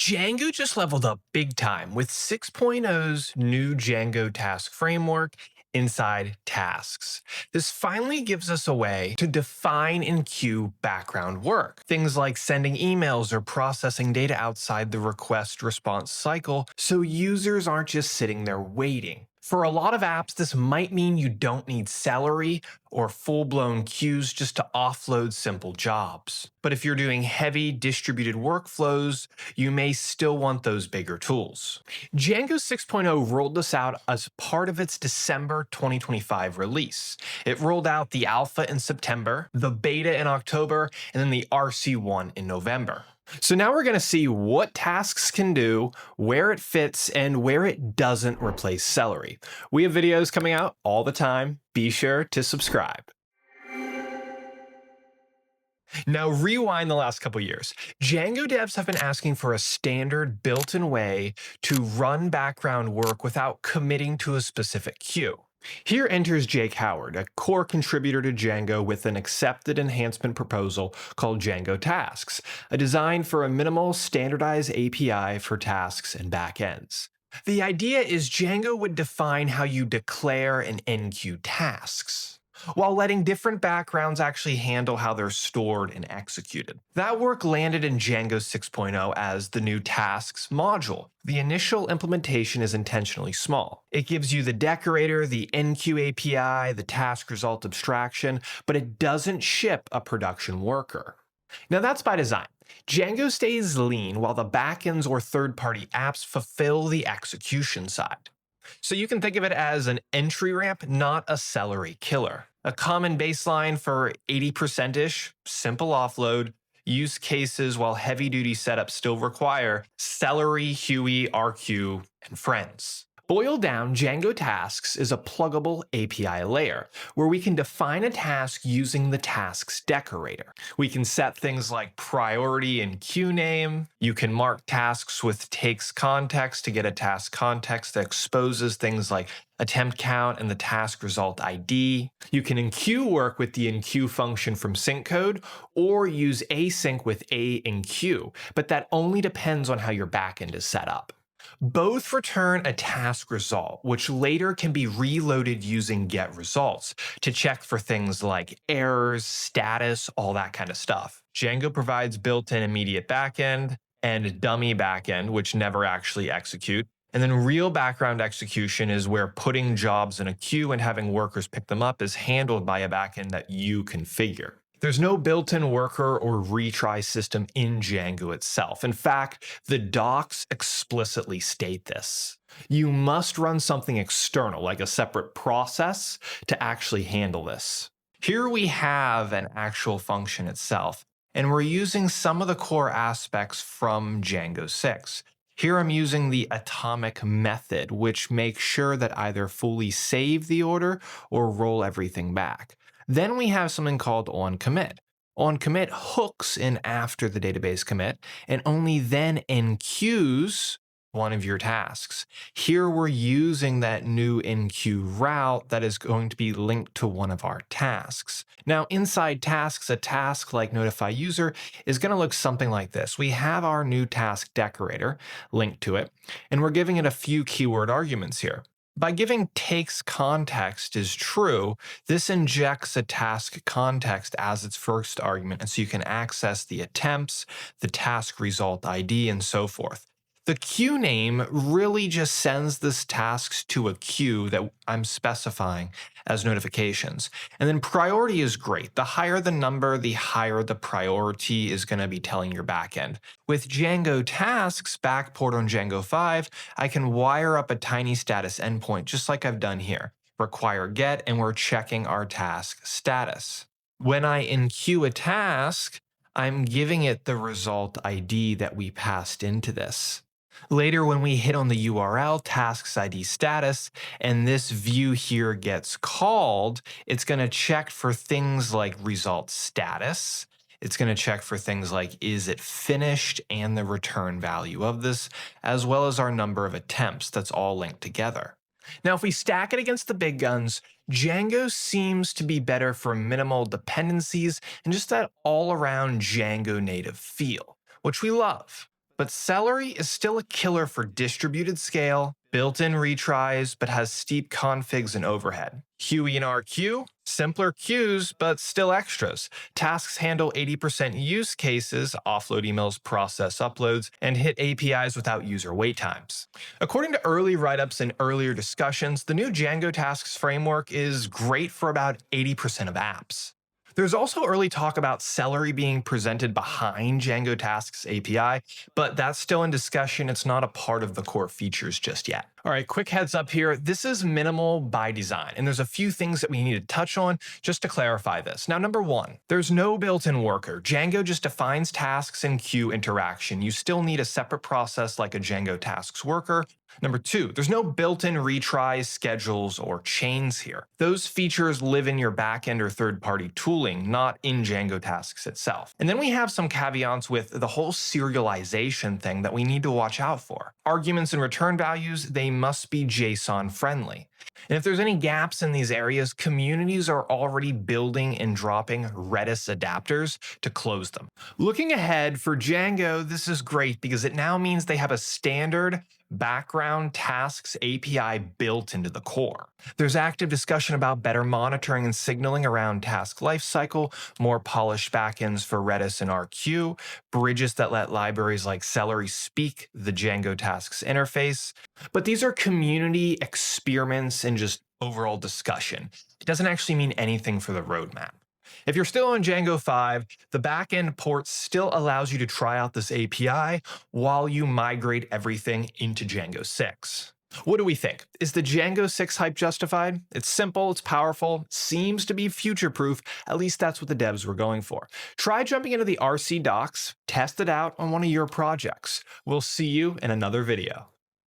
Django just leveled up big time with 6.0's new Django Task Framework inside tasks. This finally gives us a way to define and queue background work. Things like sending emails or processing data outside the request response cycle so users aren't just sitting there waiting. For a lot of apps, this might mean you don't need Celery or full-blown queues just to offload simple jobs. But if you're doing heavy distributed workflows, you may still want those bigger tools. Django 6.0 rolled this out as part of its December 2025 release. It rolled out the alpha in September, the beta in October, and then the RC1 in November. So now we're going to see what tasks can do, where it fits, and where it doesn't replace Celery. We have videos coming out all the time. Be sure to subscribe. Now rewind the last couple years. Django devs have been asking for a standard built-in way to run background work without committing to a specific queue. Here enters Jake Howard, a core contributor to Django with an accepted enhancement proposal called Django Tasks, a design for a minimal standardized API for tasks and backends. The idea is Django would define how you declare and enqueue tasks, while letting different backgrounds actually handle how they're stored and executed. That work landed in Django 6.0 as the new Tasks module. The initial implementation is intentionally small. It gives you the decorator, the enqueue API, the task result abstraction, but it doesn't ship a production worker. Now that's by design. Django stays lean while the backends or third-party apps fulfill the execution side. So you can think of it as an entry ramp, not a Celery killer. A common baseline for 80%-ish, simple offload, use cases while heavy-duty setups still require Celery, Huey, RQ, and friends. Boiled down, Django Tasks is a pluggable API layer where we can define a task using the tasks decorator. We can set things like priority and queue name. You can mark tasks with takes context to get a task context that exposes things like attempt count and the task result ID. You can enqueue work with the enqueue function from sync code or use async with a enqueue, but that only depends on how your backend is set up. Both return a task result, which later can be reloaded using getResults to check for things like errors, status, all that kind of stuff. Django provides built-in immediate backend and dummy backend, which never actually execute. And then real background execution is where putting jobs in a queue and having workers pick them up is handled by a backend that you configure. There's no built-in worker or retry system in Django itself. In fact, the docs explicitly state this. You must run something external, like a separate process, to actually handle this. Here we have an actual function itself, and we're using some of the core aspects from Django 6. Here I'm using the atomic method, which makes sure that either fully save the order or roll everything back. Then we have something called onCommit. OnCommit hooks in after the database commit and only then enqueues one of your tasks. Here we're using that new enqueue route that is going to be linked to one of our tasks. Now inside tasks, a task like notify user is going to look something like this. We have our new task decorator linked to it, and we're giving it a few keyword arguments here. By giving takes context is true, this injects a task context as its first argument, and so you can access the attempts, the task result ID, and so forth. The queue name really just sends this tasks to a queue that I'm specifying as notifications. And then priority is great. The higher the number, the higher the priority is going to be telling your backend. With Django Tasks backport on Django 5, I can wire up a tiny status endpoint just like I've done here. Require get, and we're checking our task status. When I enqueue a task, I'm giving it the result ID that we passed into this. Later, when we hit on the URL tasks ID status, and this view here gets called, it's going to check for things like result status. It's going to check for things like is it finished and the return value of this, as well as our number of attempts. That's all linked together. Now, if we stack it against the big guns, Django seems to be better for minimal dependencies and just that all-around Django native feel, which we love. But Celery is still a killer for distributed scale, built-in retries, but has steep configs and overhead. QE and RQ, simpler queues, but still extras. Tasks handle 80% use cases, offload emails, process uploads, and hit APIs without user wait times. According to early write-ups and earlier discussions, the new Django Tasks Framework is great for about 80% of apps. There's also early talk about Celery being presented behind Django Tasks API, but that's still in discussion. It's not a part of the core features just yet. All right, quick heads up here. This is minimal by design, and there's a few things that we need to touch on just to clarify this. Now, number one, there's no built-in worker. Django just defines tasks and queue interaction. You still need a separate process like a Django Tasks worker. Number two, there's no built-in retries, schedules, or chains here. Those features live in your backend or third-party tooling, not in Django Tasks itself. And then we have some caveats with the whole serialization thing that we need to watch out for. Arguments and return values, they must be JSON friendly. And if there's any gaps in these areas, communities are already building and dropping Redis adapters to close them. Looking ahead for Django, this is great because it now means they have a standard background tasks API built into the core. There's active discussion about better monitoring and signaling around task lifecycle, more polished backends for Redis and RQ, bridges that let libraries like Celery speak the Django Tasks interface. But these are community experiments and just overall discussion. It doesn't actually mean anything for the roadmap. If you're still on Django 5, the backend port still allows you to try out this API while you migrate everything into Django 6. What do we think? Is the Django 6 hype justified? It's simple, it's powerful, seems to be future-proof, at least that's what the devs were going for. Try jumping into the RC docs, test it out on one of your projects. We'll see you in another video.